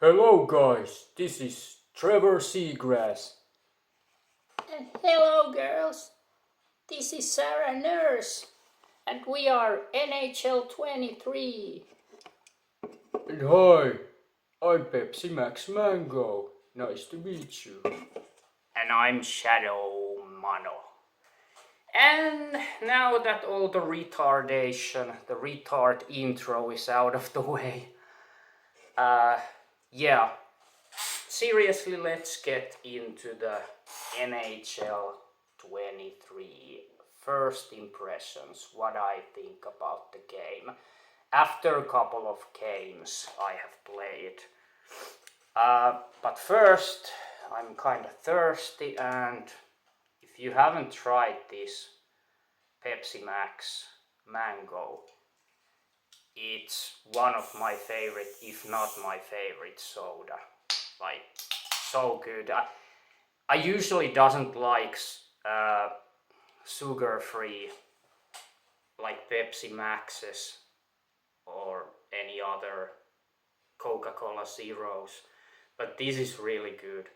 Hello guys, this is Trevor Seagrass. And hello, girls. This is Sarah Nurse, and we are NHL 23. And hi, I'm Pepsi Max Mango. Nice to meet you. And I'm Shadow Mano. And now that all the retard intro is out of the way, yeah, seriously, let's get into the NHL 23 first impressions, what I think about the game. After a couple of games I have played. But first, I'm kind of thirsty, and if you haven't tried this Pepsi Max Mango, it's one of my favorite, if not my favorite soda. Like, so good. I usually doesn't like sugar-free, like Pepsi Maxes or any other Coca-Cola Zeros, but this is really good.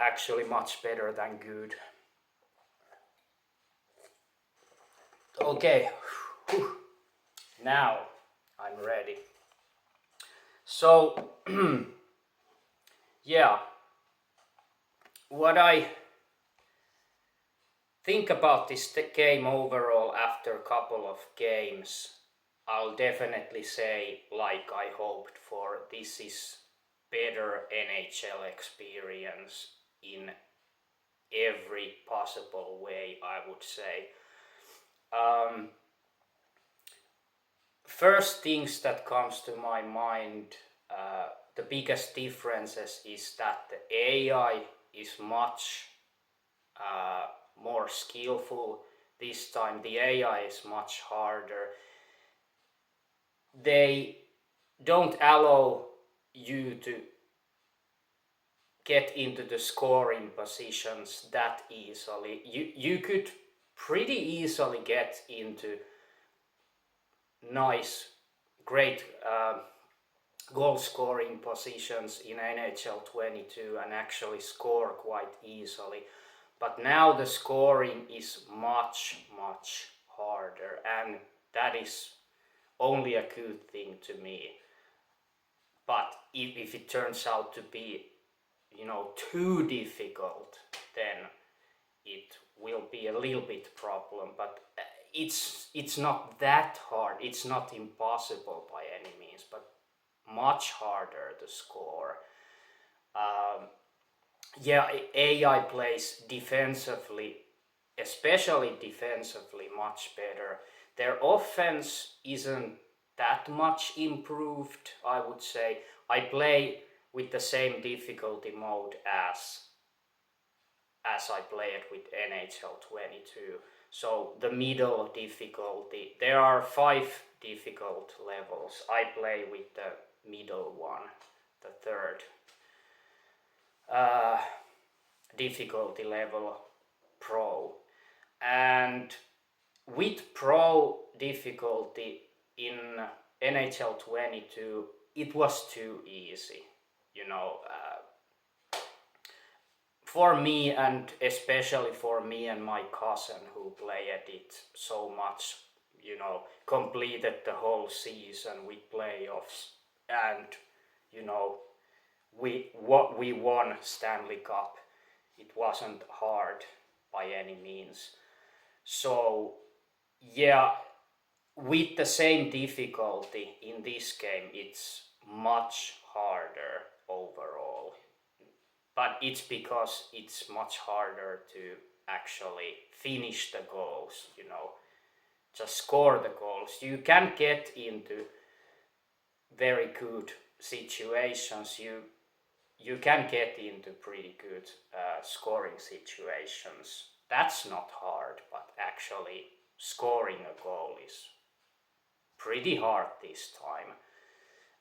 Actually much better than good. Okay, now I'm ready. So, yeah, what I think about this game overall after a couple of games, I'll definitely say, like I hoped for, this is better NHL experience in every possible way, I would say. First things that comes to my mind, the biggest differences is that the AI is much more skillful. This time the AI is much harder. They don't allow you to get into the scoring positions that easily. You could pretty easily get into nice, great goal scoring positions in NHL 22 and actually score quite easily. But now the scoring is much harder, and that is only a good thing to me. But if it turns out to be, too difficult, then it will be a little bit problem. But it's not that hard. It's not impossible by any means, but much harder to score. Yeah, AI plays defensively, especially defensively, much better. Their offense isn't that much improved, I would say. I play with the same difficulty mode as I played with NHL 22. So the middle difficulty, there are 5 difficult levels. I play with the middle one, the third difficulty level, Pro. And with Pro difficulty in NHL 22, it was too easy, for me, and especially for me and my cousin who played it so much, completed the whole season with playoffs, and we won Stanley Cup. It wasn't hard by any means. So yeah, with the same difficulty in this game, it's much harder overall. But it's because it's much harder to actually finish the goals, just score the goals. You can get into very good situations. You can get into pretty good scoring situations. That's not hard, but actually scoring a goal is pretty hard this time.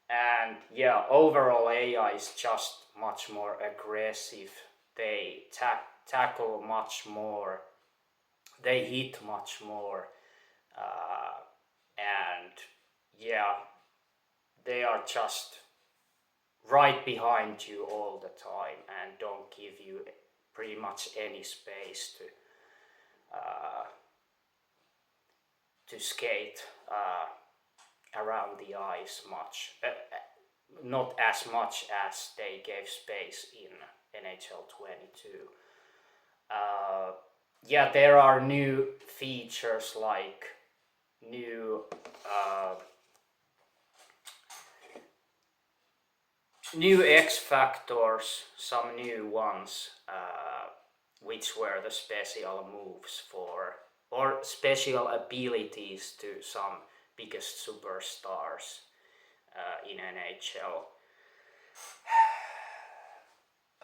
And yeah, overall AI is just much more aggressive. They tackle much more. They hit much more. And yeah, they are just right behind you all the time and don't give you pretty much any space to skate around the ice much. Not as much as they gave space in NHL 22. Yeah, there are new features like new X factors, some new ones, which were the special moves for, or special abilities to some biggest superstars in NHL,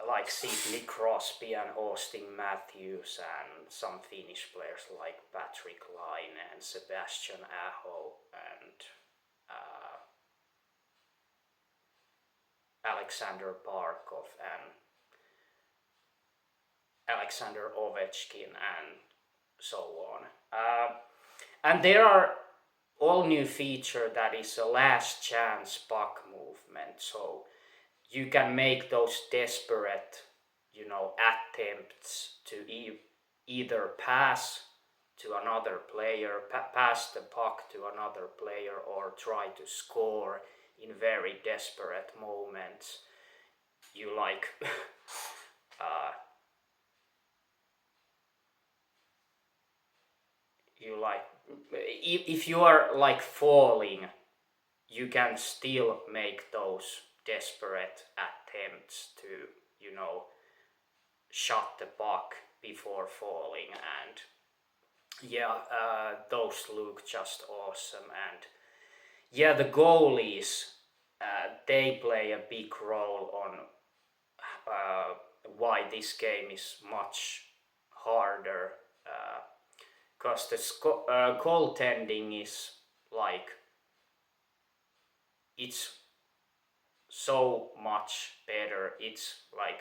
like Sidney Crosby and Austin Matthews, and some Finnish players like Patrick Laine and Sebastian Aho and Alexander Barkov and Alexander Ovechkin and so on. And there are all new feature that is a last chance puck movement, so you can make those desperate, attempts to either pass to another player, pass the puck to another player, or try to score in very desperate moments. You if you are like falling, you can still make those desperate attempts to, shot the puck before falling, and those look just awesome. And the goalies, they play a big role on why this game is much harder, because the goaltending is like, it's so much better. It's like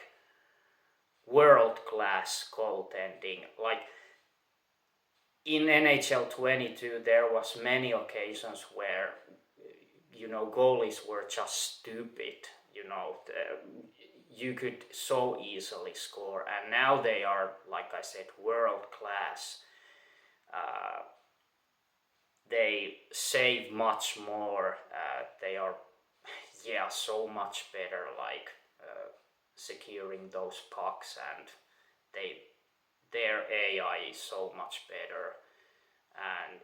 world-class goaltending. Like in NHL 22 there was many occasions where goalies were just stupid. You could so easily score, and now they are, like I said, world-class. They save much more. They are so much better, like securing those pucks, and their AI is so much better, and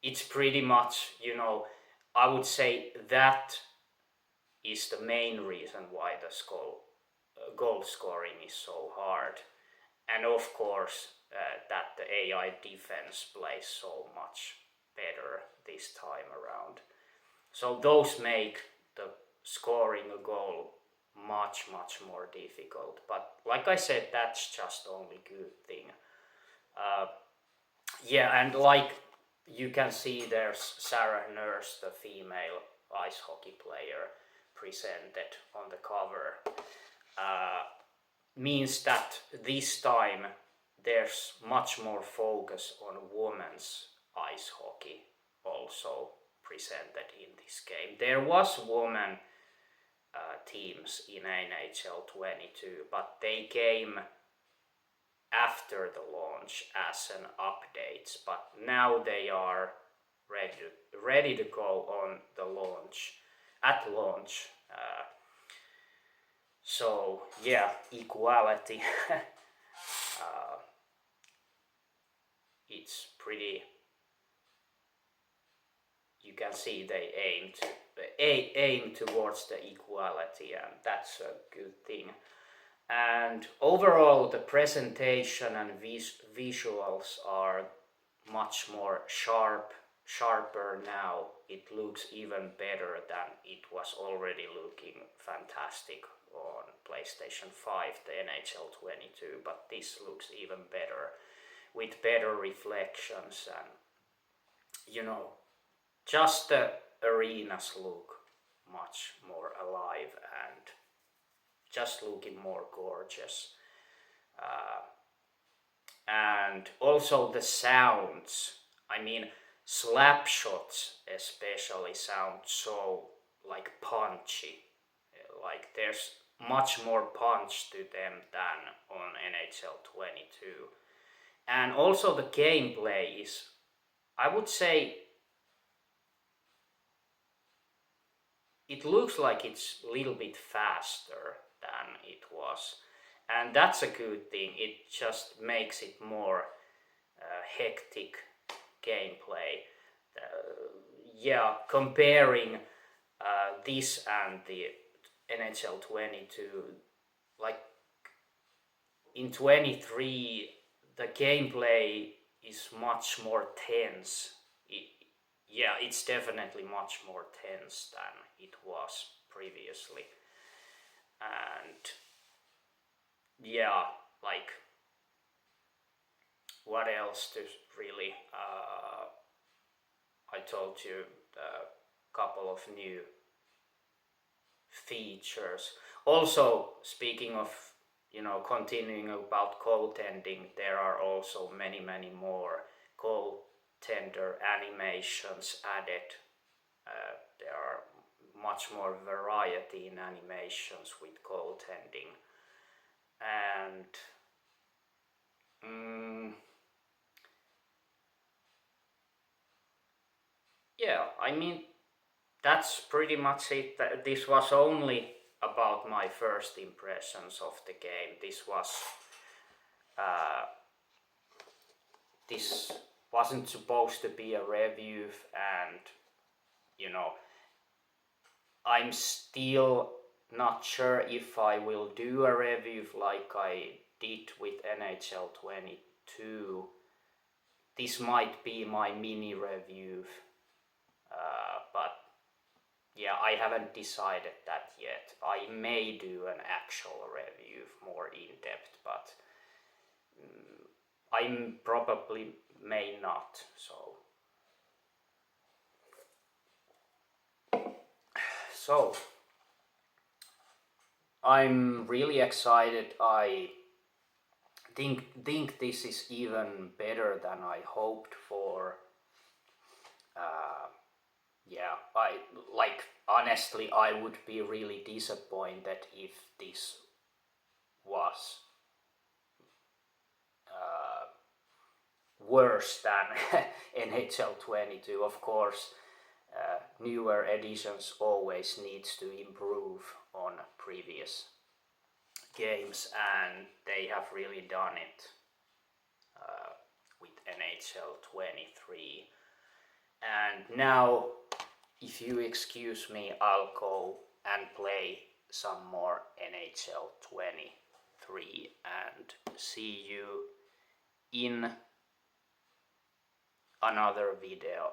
it's pretty much, I would say that is the main reason why the goal scoring is so hard. And of course that the AI defense plays so much better this time around. So those make the scoring a goal much more difficult. But like I said, that's just only good thing. And like you can see, there's Sarah Nurse, the female ice hockey player, presented on the cover. Means that this time there's much more focus on women's ice hockey also presented in this game. There was women teams in NHL 22, but they came after the launch as an updates, but now they are ready to go on the launch, at launch. So equality. It's pretty, you can see they aim towards the equality, and that's a good thing. And overall the presentation and visuals are much more sharper now. It looks even better than it was already looking fantastic on PlayStation 5, the NHL 22, but this looks even better with better reflections, and just the arenas look much more alive and just looking more gorgeous. And also the sounds. I mean, slap shots especially sound so like punchy. Like there's much more punch to them than on NHL 22. And also the gameplay is, I would say, it looks like it's a little bit faster than it was. And that's a good thing. It just makes it more hectic gameplay. Comparing this and the NHL 22, like in 23, the gameplay is much more tense. It's definitely much more tense than it was previously. And like, what else to really, I told you a couple of new features. Also, speaking of, continuing about goaltending, there are also many more goaltender animations added. There are much more variety in animations with goaltending. And I mean, that's pretty much it. This was only about my first impressions of the game. This wasn't supposed to be a review, and I'm still not sure if I will do a review like I did with NHL 22. This might be my mini review, but I haven't decided that yet. I may do an actual review more in depth, but I probably may not. So I'm really excited. I think this is even better than I hoped for. Honestly, I would be really disappointed if this was worse than NHL 22. Of course, newer editions always needs to improve on previous games, and they have really done it with NHL 23. And now, if you excuse me, I'll go and play some more NHL 23 and see you in another video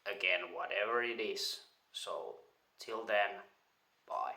again, whatever it is. So till then, bye.